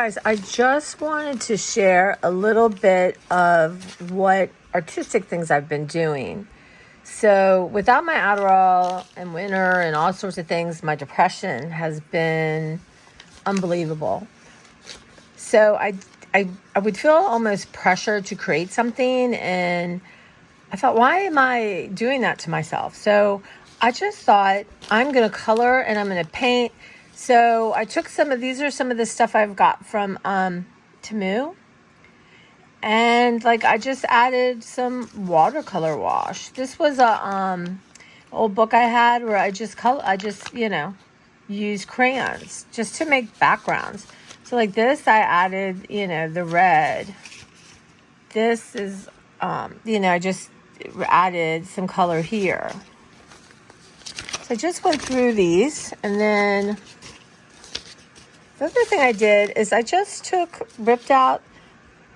Guys, I just wanted to share a little bit of what artistic things I've been doing. So without my Adderall and winter and all sorts of things, my depression has been unbelievable. So I would feel almost pressure to create something, and I thought, why am I doing that to myself? So I just thought, I'm going to color and I'm going to paint. So I took these are some of the stuff I've got from Temu. And I just added some watercolor wash. This was a old book I had where I just use crayons just to make backgrounds. So like this, I added, the red. This is, I just added some color here. So I just went through these, and then the other thing I did is I just ripped out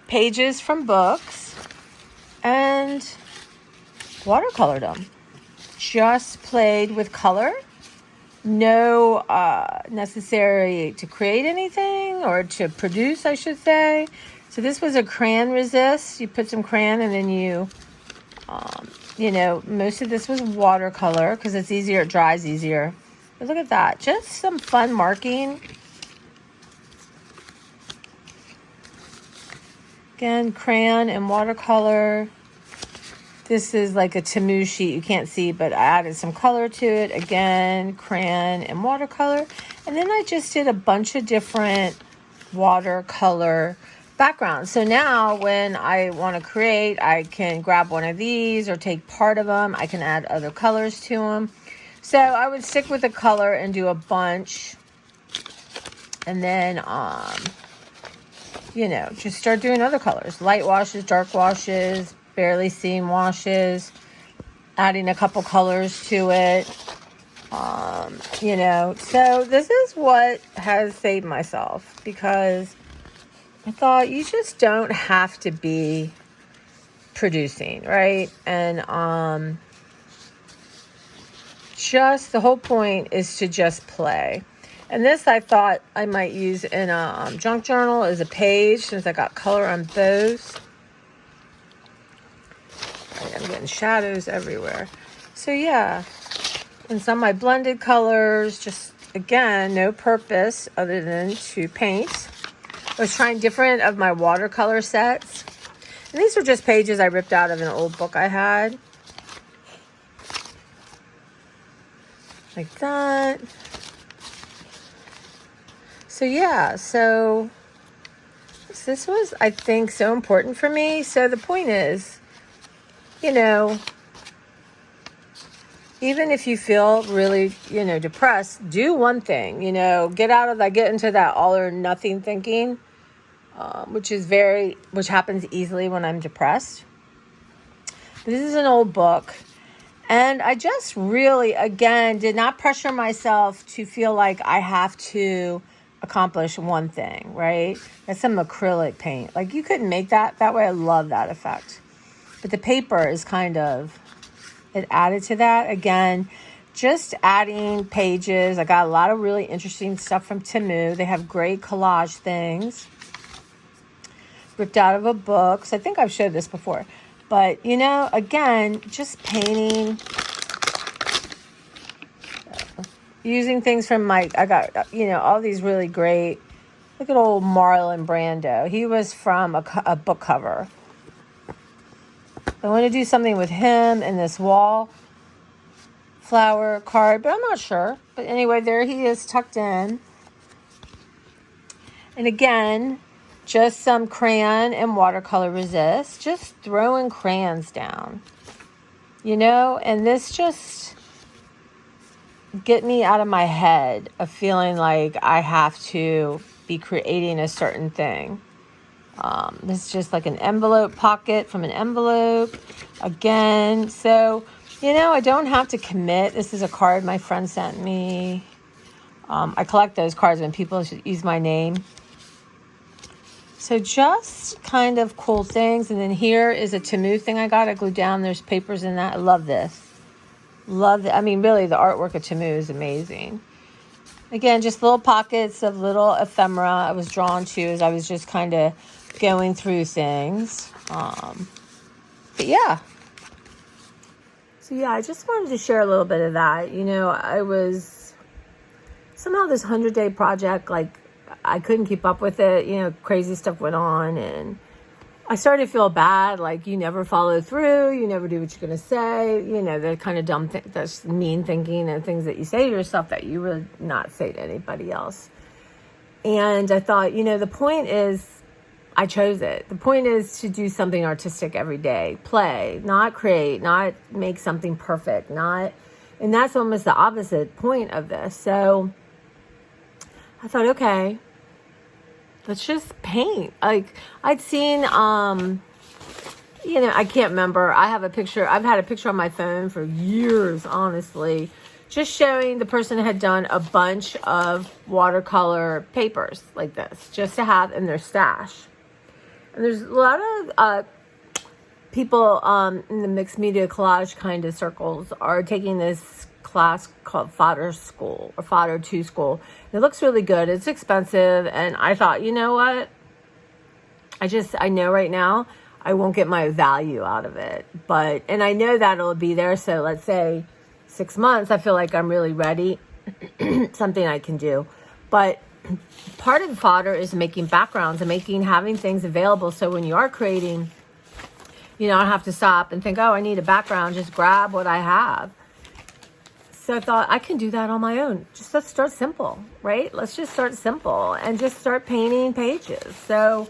pages from books and watercolored them. Just played with color. No necessary to create anything or to produce, I should say. So this was a crayon resist. You put some crayon and then most of this was watercolor because it's easier, it dries easier. But look at that. Just some fun marking. Again, crayon and watercolor. This is like a Temu sheet. You can't see, but I added some color to it. Again, crayon and watercolor. And then I just did a bunch of different watercolor backgrounds. So now when I want to create, I can grab one of these or take part of them. I can add other colors to them. So I would stick with the color and do a bunch. And then, just start doing other colors. Light washes, dark washes, barely seen washes, adding a couple colors to it. So this is what has saved myself, because I thought you just don't have to be producing, right? And just the whole point is to just play. And this I thought I might use in a junk journal as a page, since I got color on both. I'm getting shadows everywhere. So yeah, and some I blended colors, just again, no purpose other than to paint. I was trying different of my watercolor sets. And these were just pages I ripped out of an old book I had. Like that. So yeah, so this was, I think, so important for me. So the point is, even if you feel really, depressed, do one thing, get into that all or nothing thinking, which happens easily when I'm depressed. This is an old book. And I just really, again, did not pressure myself to feel like I have to accomplish one thing, right? That's some acrylic paint. Like, you couldn't make that way. I love that effect. But the paper is it added to that. Again, just adding pages. I got a lot of really interesting stuff from Temu. They have great collage things. Ripped out of a book. So I think I've showed this before. But, again, just painting. Using things from I got, all these really great. Look at old Marlon Brando. He was from a book cover. I want to do something with him and this wall flower card, but I'm not sure. But anyway, there he is tucked in. And again, just some crayon and watercolor resist. Just throwing crayons down. And this just get me out of my head of feeling like I have to be creating a certain thing. This is just like an envelope pocket from an envelope. Again, so, I don't have to commit. This is a card my friend sent me. I collect those cards when people use my name. So just kind of cool things. And then here is a Temu thing I got. I glued down. There's papers in that. I love this. Love it. I mean, really, the artwork of Temu is amazing. Again, just little pockets of little ephemera I was drawn to as I was just kind of going through things. But yeah. So yeah, I just wanted to share a little bit of that. I was somehow this 100-day project, like I couldn't keep up with it. Crazy stuff went on and I started to feel bad, like you never follow through, you never do what you're going to say, the kind of dumb thing, that's mean thinking and things that you say to yourself that you would not say to anybody else. And I thought, the point is, I chose it. The point is to do something artistic every day, play, not create, not make something perfect, and that's almost the opposite point of this. So I thought, okay, let's just paint. Like I'd seen, I can't remember. I've had a picture on my phone for years, honestly, just showing the person had done a bunch of watercolor papers like this, just to have in their stash. And there's a lot of people in the mixed media collage kind of circles are taking this class called Fodder School or Fodder 2 School. It looks really good. It's expensive. And I thought, you know what? I know right now I won't get my value out of it. And I know that it'll be there. So let's say 6 months, I feel like I'm really ready. Something I can do. But part of the fodder is making backgrounds and having things available. So when you are creating, I don't have to stop and think, oh, I need a background. Just grab what I have. So I thought I can do that on my own. Let's start simple, right? Let's just start simple and just start painting pages. So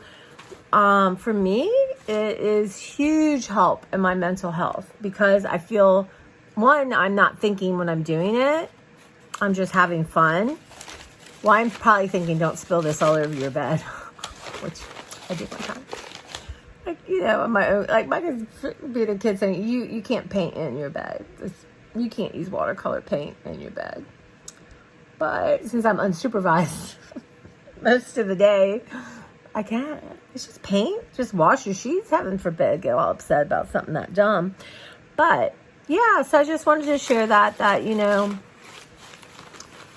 for me, it is huge help in my mental health because I feel, one, I'm not thinking when I'm doing it. I'm just having fun. Well, I'm probably thinking, don't spill this all over your bed, which I did one time. My own, like my kids, being a kid saying, you can't paint in your bed. You can't use watercolor paint in your bed. But since I'm unsupervised most of the day, I can't. It's just paint. Just wash your sheets. Heaven forbid, get all upset about something that dumb. But yeah, so I just wanted to share that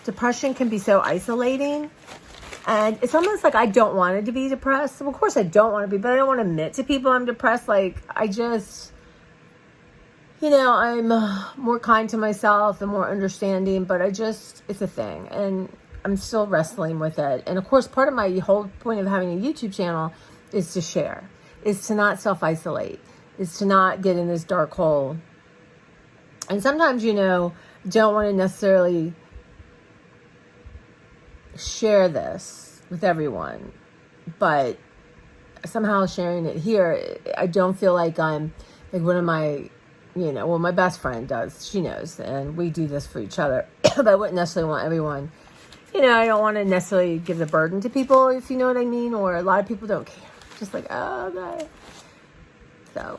depression can be so isolating. And it's almost like I don't want it to be depressed. Well, of course I don't want to be, but I don't want to admit to people I'm depressed. Like I just, I'm more kind to myself and more understanding, but it's a thing. And I'm still wrestling with it. And of course, part of my whole point of having a YouTube channel is to share, is to not self-isolate, is to not get in this dark hole. And sometimes, don't want to necessarily share this with everyone, but somehow sharing it here, I don't feel like I'm like one of my, my best friend does, she knows, and we do this for each other, but I wouldn't necessarily want everyone, I don't want to necessarily give the burden to people, if you know what I mean, or a lot of people don't care, just like, oh, no. So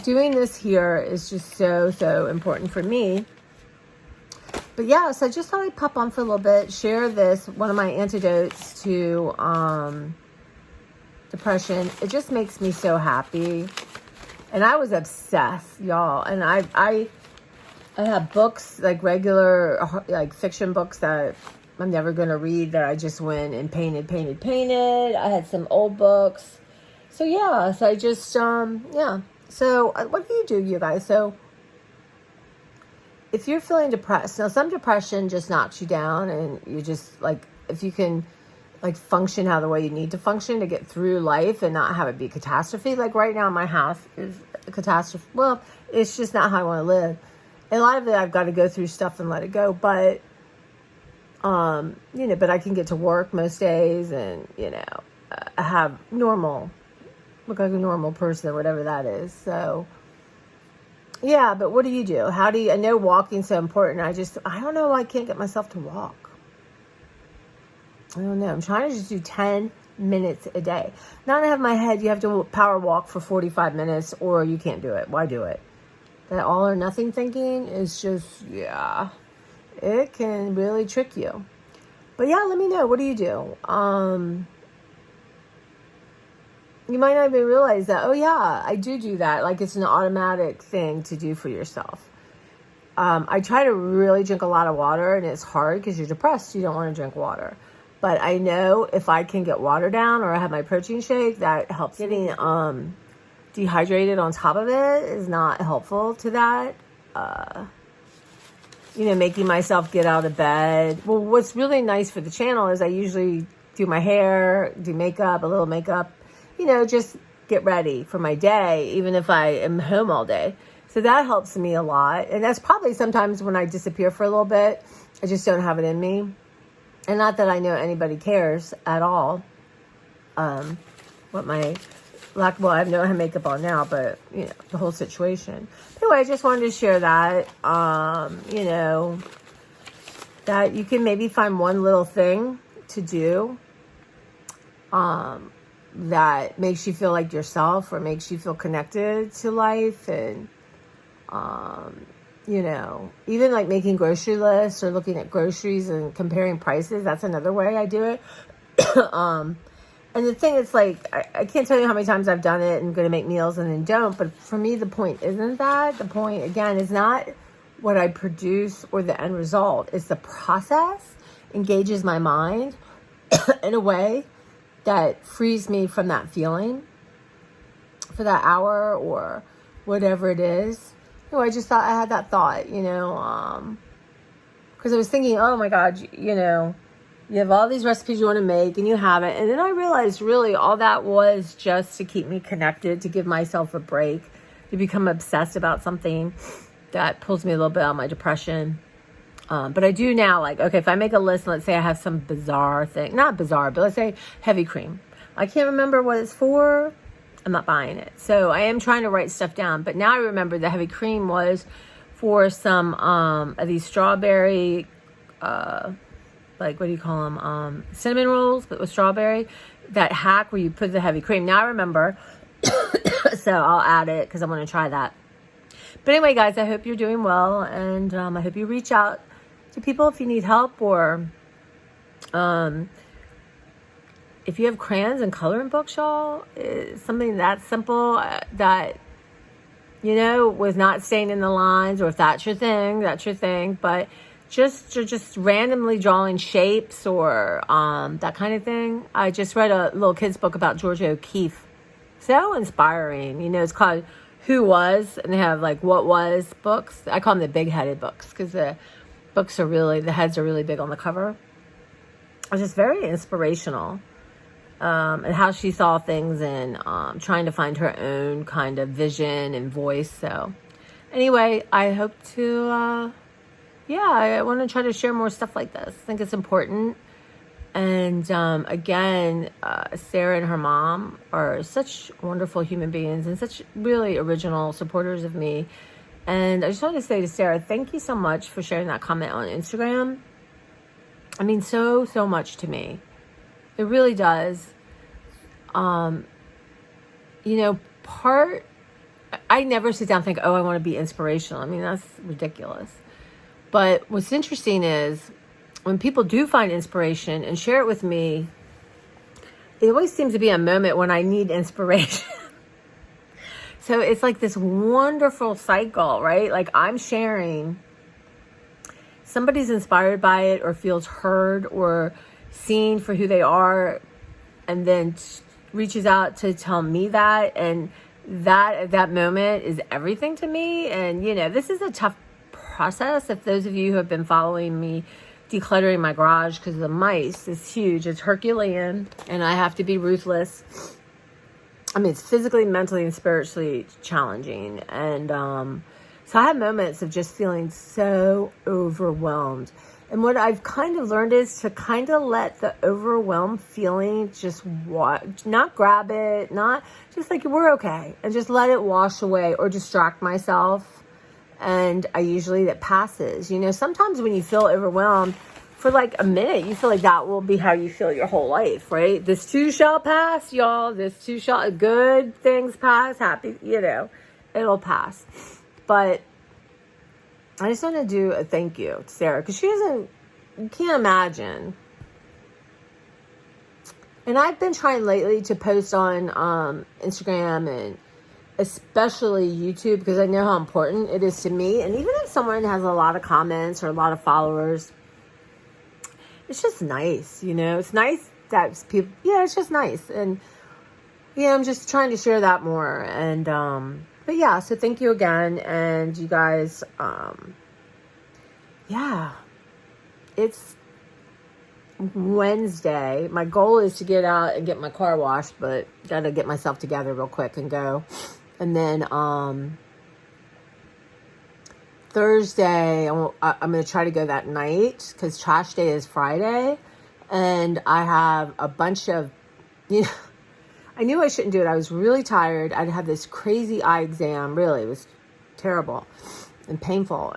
doing this here is just so important for me. But yeah, so I just thought I'd pop on for a little bit, share this, one of my antidotes to depression. It just makes me so happy. And I was obsessed, y'all. And I have books, like regular, like fiction books that I'm never going to read, that I just went and painted. I had some old books. So yeah, so I just, yeah. So what do, you guys? So if you're feeling depressed, now some depression just knocks you down and you just like, if you can like function how the way you need to function to get through life and not have it be a catastrophe. Like right now, my house is a catastrophe. Well, it's just not how I want to live. And a lot of it, I've got to go through stuff and let it go. But, but I can get to work most days and, I have look like a normal person, whatever that is. So, yeah, but what do you do? I know walking's so important. I don't know why I can't get myself to walk. I don't know. I'm trying to just do 10 minutes a day. Not to have my head, you have to power walk for 45 minutes or you can't do it. Why do it? That all or nothing thinking is just, yeah, it can really trick you. But yeah, let me know. What do you do? You might not even realize that, oh yeah, I do that. Like it's an automatic thing to do for yourself. I try to really drink a lot of water, and it's hard because you're depressed. You don't want to drink water. But I know if I can get water down or I have my protein shake, that helps. Getting dehydrated on top of it is not helpful to that. Making myself get out of bed. Well, what's really nice for the channel is I usually do my hair, do makeup, a little makeup, just get ready for my day, even if I am home all day. So that helps me a lot. And that's probably sometimes when I disappear for a little bit, I just don't have it in me. And not that I know anybody cares at all. What my lack, well, I have no makeup on now, but, the whole situation. Anyway, I just wanted to share that, that you can maybe find one little thing to do that makes you feel like yourself or makes you feel connected to life. And, even like making grocery lists or looking at groceries and comparing prices. That's another way I do it. And the thing is, like, I can't tell you how many times I've done it and going to make meals and then don't. But for me, the point isn't that. The point, again, is not what I produce or the end result. It's the process engages my mind in a way that frees me from that feeling for that hour or whatever it is. I just thought I had that thought, because I was thinking, oh my God, you have all these recipes you want to make and you have it. And then I realized really all that was just to keep me connected, to give myself a break, to become obsessed about something that pulls me a little bit out of my depression. But I do now, like, okay, if I make a list, let's say I have some bizarre thing, not bizarre, but let's say heavy cream. I can't remember what it's for. I'm not buying it. So I am trying to write stuff down. But now I remember the heavy cream was for some of these strawberry, like, what do you call them? Cinnamon rolls, but with strawberry. That hack where you put the heavy cream. Now I remember. So I'll add it because I want to try that. But anyway, guys, I hope you're doing well. And I hope you reach out to people if you need help or if you have crayons and coloring books, y'all, something that simple that, was not staying in the lines, or if that's your thing, that's your thing. But just randomly drawing shapes or that kind of thing. I just read a little kid's book about Georgia O'Keeffe. So inspiring. It's called Who Was, and they have like What Was books. I call them the big-headed books because the heads are really big on the cover. It's just very inspirational. And how she saw things and trying to find her own kind of vision and voice. So anyway, I hope to, I want to try to share more stuff like this. I think it's important. And again, Sarah and her mom are such wonderful human beings and such really original supporters of me. And I just want to say to Sarah, thank you so much for sharing that comment on Instagram. I mean, so much to me. It really does. I never sit down and think, oh, I want to be inspirational. I mean, that's ridiculous. But what's interesting is when people do find inspiration and share it with me, it always seems to be a moment when I need inspiration. So it's like this wonderful cycle, right? Like I'm sharing, somebody's inspired by it or feels heard or seen for who they are, and then reaches out to tell me that, and that at that moment is everything to me. And this is a tough process. If those of you who have been following me decluttering my garage because of the mice, is huge. It's Herculean, and I have to be ruthless. I mean, it's physically, mentally, and spiritually challenging. And so I have moments of just feeling so overwhelmed. And what I've kind of learned is to kind of let the overwhelmed feeling just not grab it, not just like we're okay, and just let it wash away or distract myself. And that passes. Sometimes when you feel overwhelmed for like a minute, you feel like that will be how you feel your whole life, right? This too shall pass, y'all. This too shall, good things pass, happy, it'll pass. But I just want to do a thank you to Sarah, because you can't imagine. And I've been trying lately to post on Instagram and especially YouTube, because I know how important it is to me. And even if someone has a lot of comments or a lot of followers, it's just nice, it's nice that people, it's just nice. And I'm just trying to share that more. And but yeah, so thank you again. And you guys, it's Wednesday. My goal is to get out and get my car washed, but gotta get myself together real quick and go. And then Thursday, I'm going to try to go that night because trash day is Friday. And I have a bunch of, I knew I shouldn't do it. I was really tired. I'd had this crazy eye exam. Really, it was terrible and painful.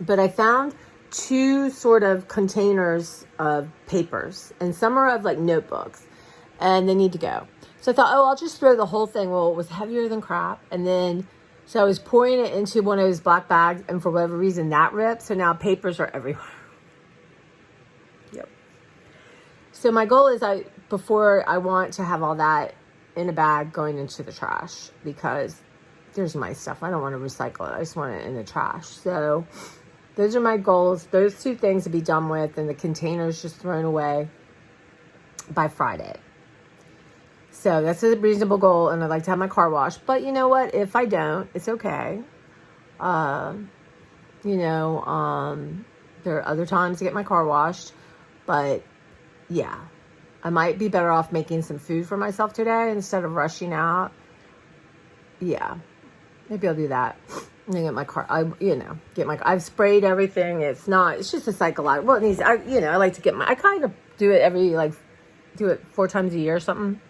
But I found 2 sort of containers of papers, and some are of like notebooks, and they need to go. So I thought, I'll just throw the whole thing. Well, it was heavier than crap. And then, so I was pouring it into one of those black bags, and for whatever reason that ripped. So now papers are everywhere. Yep. So my goal is before I want to have all that in a bag going into the trash, because there's my stuff. I don't want to recycle it. I just want it in the trash. So those are my goals. Those 2 things to be done with, and the containers just thrown away by Friday. So that's a reasonable goal, and I'd like to have my car washed. But you know what? If I don't, it's okay. There are other times to get my car washed. But yeah, I might be better off making some food for myself today instead of rushing out. Yeah, maybe I'll do that. I'm gonna get my car. I've sprayed everything. It's just a psychological. Well, it needs. I like to get I kind of do it do it 4 times a year or something.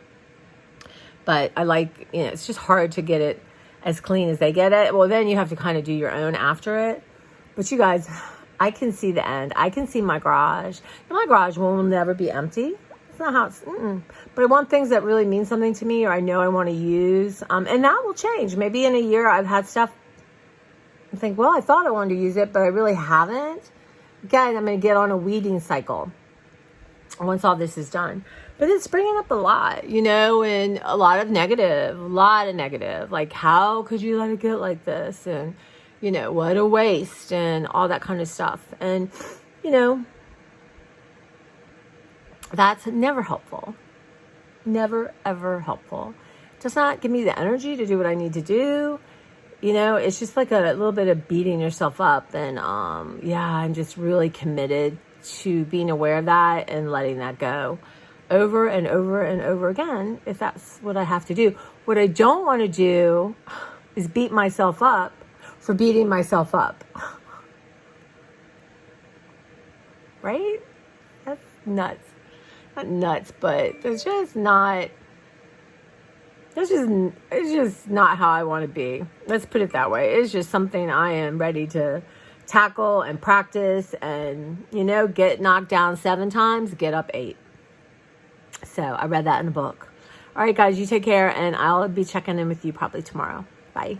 But I like, it's just hard to get it as clean as they get it. Well, then you have to kind of do your own after it. But you guys, I can see the end. I can see my garage. And my garage will never be empty. It's not how it's, But I want things that really mean something to me, or I know I want to use. And that will change. Maybe in a year I've had stuff, I think, well, I thought I wanted to use it, but I really haven't. Again, I'm going to get on a weeding cycle once all this is done. But it's bringing up a lot, and a lot of negative. Like, how could you let it get like this? And, what a waste and all that kind of stuff. And, that's never helpful. Never, ever helpful. It does not give me the energy to do what I need to do. It's just like a little bit of beating yourself up. And, I'm just really committed to being aware of that and letting that go over and over and over again, if that's what I have to do. What I don't want to do is beat myself up for beating myself up. Right? That's nuts. Not nuts, but it's just not how I want to be. Let's put it that way. It's just something I am ready to tackle and practice and, get knocked down 7 times, get up 8. So I read that in a book. All right, guys, you take care, and I'll be checking in with you probably tomorrow. Bye.